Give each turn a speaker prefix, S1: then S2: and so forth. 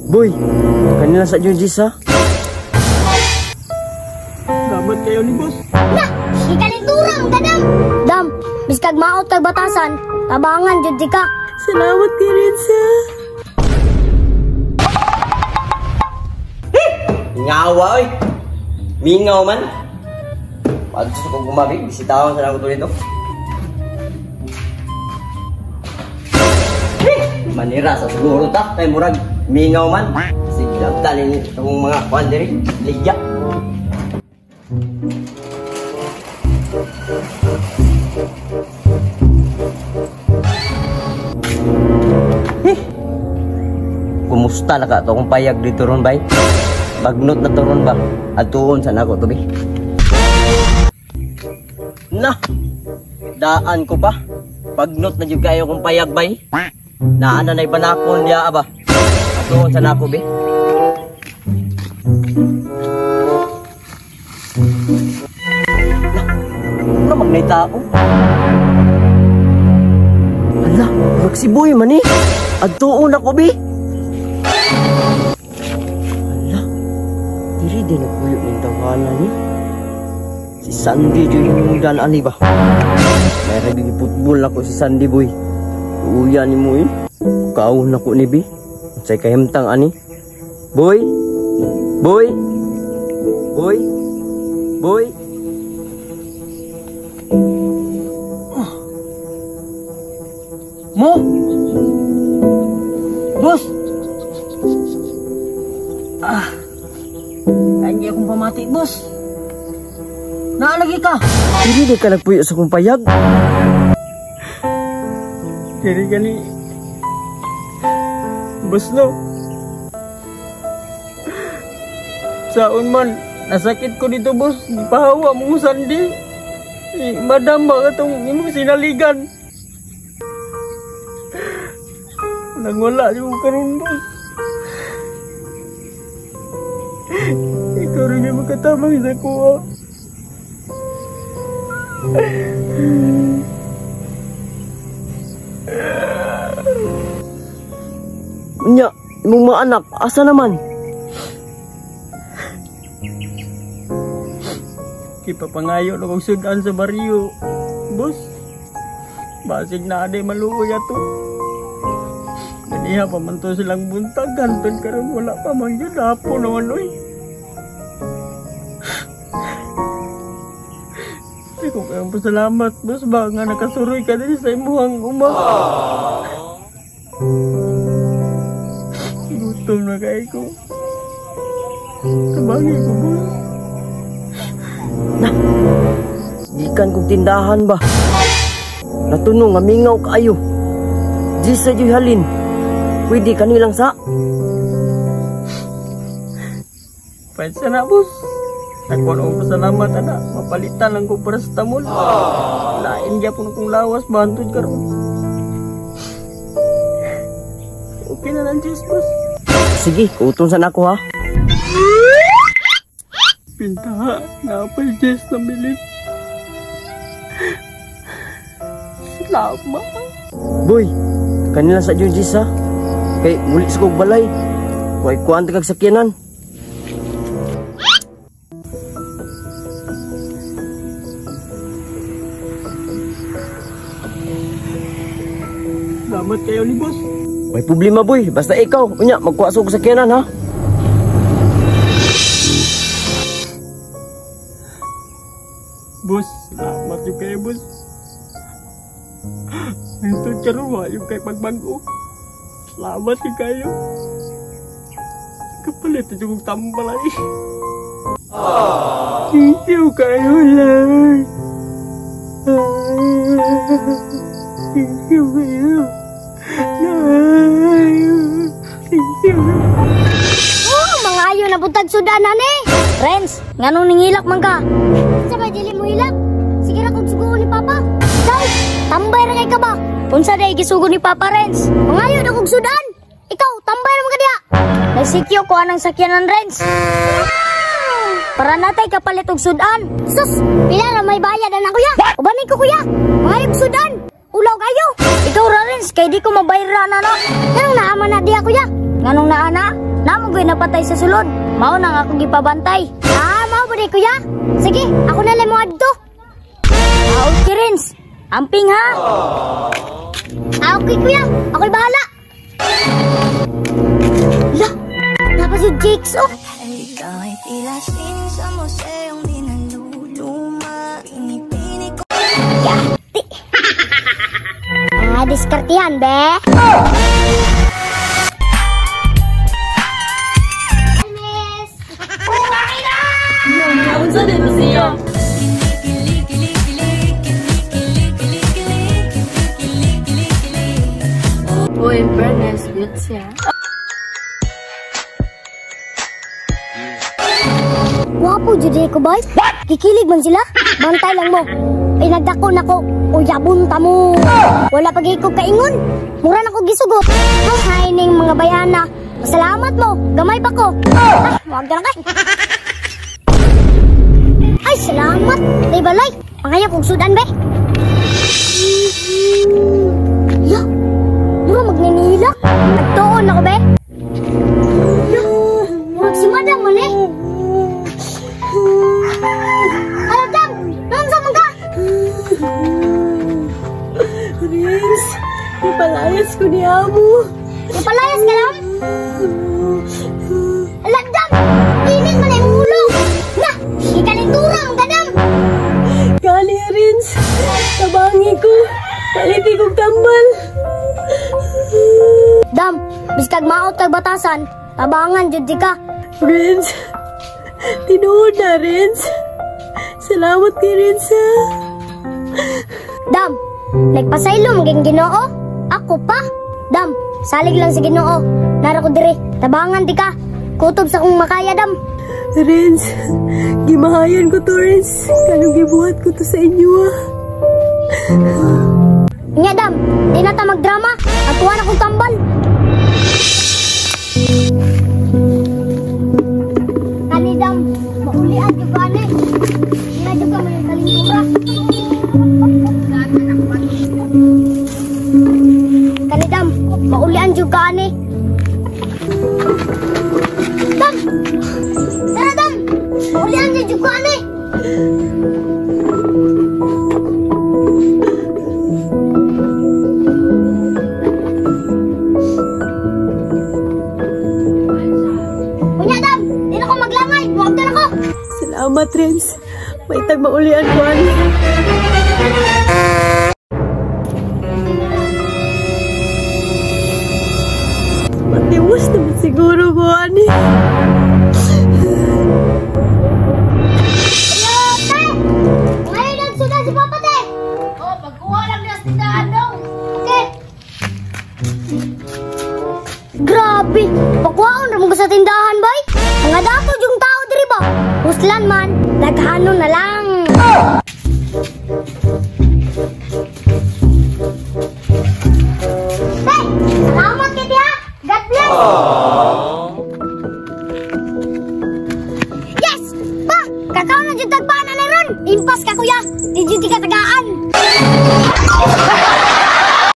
S1: Boy, kanila sa Jujis ha?
S2: Dapat kayo ni boss.
S3: Na, ikaling turang, gadam. Dam, biskag maot kag batasan, tabangan jud ka.
S2: Salamat kay Renza.
S1: Ngawa oy. Mingaw man. Pag gusto ko gumabig, bisitahan sa ako dito. Manira sa siguro ta, kay murag mingaw man. Sigla talin itong mga kwan diri, ligya. Kumusta na ka to kung payag dito ron bay? Bagnot na to ron ba? At tuon sa nako to bi. Na! Daan ko pa. Bagnot na jud kayo kung payag bay. Naana na ibanakon niya aba. At tuon sa nako bi. Na magnay tao. Ala, magsiboy man eh. At tuon ako bi. Diri din nagpuyo ng tawanan ni. Si Sandy dyan yung danaan ni ba? May naging football ako si Sandy boy. Uya ni mo eh. Kaon ako ni bi. Say kahimtang ani. Boy. Boy. Boy. Boy.
S2: Mo? Boss! Hindi akong pamati, boss. Naalagi ka.
S1: Diri di ka nagpuyo sa kong payag.
S2: Diri ka ni... Boss no. Saon man, nasakit ko dito, boss. Ipahawa mo Sandy. Madam ba itong imong sinaligan? Nangwala yung karon, boss. Ikaw rin yung makatamang sa kuha.
S1: Nya, imong mga anak, asa naman?
S2: Ipapangayo na kong sudan sa baryo, boss. Basig na aday maluoy ato. Ganiha pa man to silang buntag, ganton karon wala pa man yun. Hapo naman, oy. Hindi ko kayong pasalamat, boss. Ba nga nakasuroy ka din sa imuhang uma. Gutom na kayo ko. Kabagi ko, boss.
S1: Na, gikan kong tindahan ba? Natunong nga mingaw kaayo. Di sa diyo'y halin. Pwede kanilang sa?
S2: Pwede na, boss. Ako na pasalamat, anak. Mapalitan lang ko paracetamol. Lain niya po kong lawas, bantod ka ron. Okay na lang, Jess, boss.
S1: Sige, kuton sa nako ha.
S2: Pinta, napay Jess na milit. Salamat.
S1: Boy, kanila sa Jujis ha. Kay muli sa kong balay. Huwag kuhaan tagag sakyanan.
S2: Salamat kayo ni boss.
S1: May problema boy, basta ikaw. Unya, magkuha sa kong sakyanan ha.
S2: Boss, salamat yung kayo, boss. Ito charwa yung kay pagbago. Salamat yung kayo. Kapalit yung tambalay. Thank you kayo, Lord. Thank you kayo. Thank you.
S3: Oh, mga ayo na butag sudanan eh. Renz, nganong ningilak man ka? Sabay dili mo hilak. Sige ra kog sugo ni Papa. Ikaw, tambay ra kay ka ba? Unsa day gisugo ni Papa Renz? Mga ayo na kog sudan. Ikaw, tambay ra man ka diha. Nagsikyo ko anang sakyanan Renz. Para natay kapalit og sudan. Sus, pila ra may bayad ana kuya? Ubani ko kuya. Mga ayo sudan. Ulaw kayo. Ikaw ra Renz, kay di ko mabayra na no. Nganong naama na diha kuya? Nganong naana? Namo gyud napatay sa sulod. Mao nang ako gipabantay. Mao ba di kuya? Sige, ako na lang mo adto. Okay, Renz. Amping ha. Okay kuya, ako'y bahala. Lah, dapat yung Jigsaw.
S4: Ikaw ay tila sin sa museong di naluluma. Pinipini ko.
S3: Yati. Diskartihan, be. Miss.
S2: Unsa din mo siya? Uy, fairness, good siya.
S3: Wapo, Judy ko, boy. Kikilig man sila. Bantay lang mo. Pinagdako nako. Uyabon ta mo. Wala pag ko kaingon. Mura na ko gisugo. Hay ning mga bayana. Salamat mo. Gamay pa ko. Wag na kay. Ay, salamat. Day balay. Pangaya kong sudan, be. Ya. Mura magninila. Nagtuon ako, be. Murag si madam man eh. Alam dam, nansa man ka?
S2: Renz, ipalayas ko ni Amo.
S3: Ipalayas ka lang? Alam dam, init man ang ulo. Na, ikalintura ang gadam.
S2: Kali, Renz. Tabangi ko. Paliti kong tambal.
S3: Dam, biskag maot kag batasan, tabangan jud di ka.
S2: Renz, tinuod na, Renz. Salamat kay Renz, ha.
S3: Dam, nagpasaylom ging Ginoo. Ako pa. Dam, salig lang si Ginoo. Nara ko diri, tabangan di ka. Kutob sa kong makaya, Dam.
S2: Renz, gimahayan ko to, Renz. Kanong gibuhat ko to sa inyo, ha.
S3: Nya, Dam, di na ta magdrama. Atuwa na kong tambal. Kani, Dam, maulian yung gani. Hindi na ka may kalintura. Kani, Dam, maulian yung gani. Dam! Tara, Dam! Maulian yung gani.
S2: Salamat, Renz. May tagmaulian ko, ani. Matiwas naman siguro ko, ani.
S3: Te! Ngayon nagsudan si Papa, te! Oh, pagkuha lang niya sa tindahan daw. Okay. Grabe! Pagkuhaon naman ko sa tindahan, bay! Mga dato yung tao diri ba? Huslan man, daghanon na lang.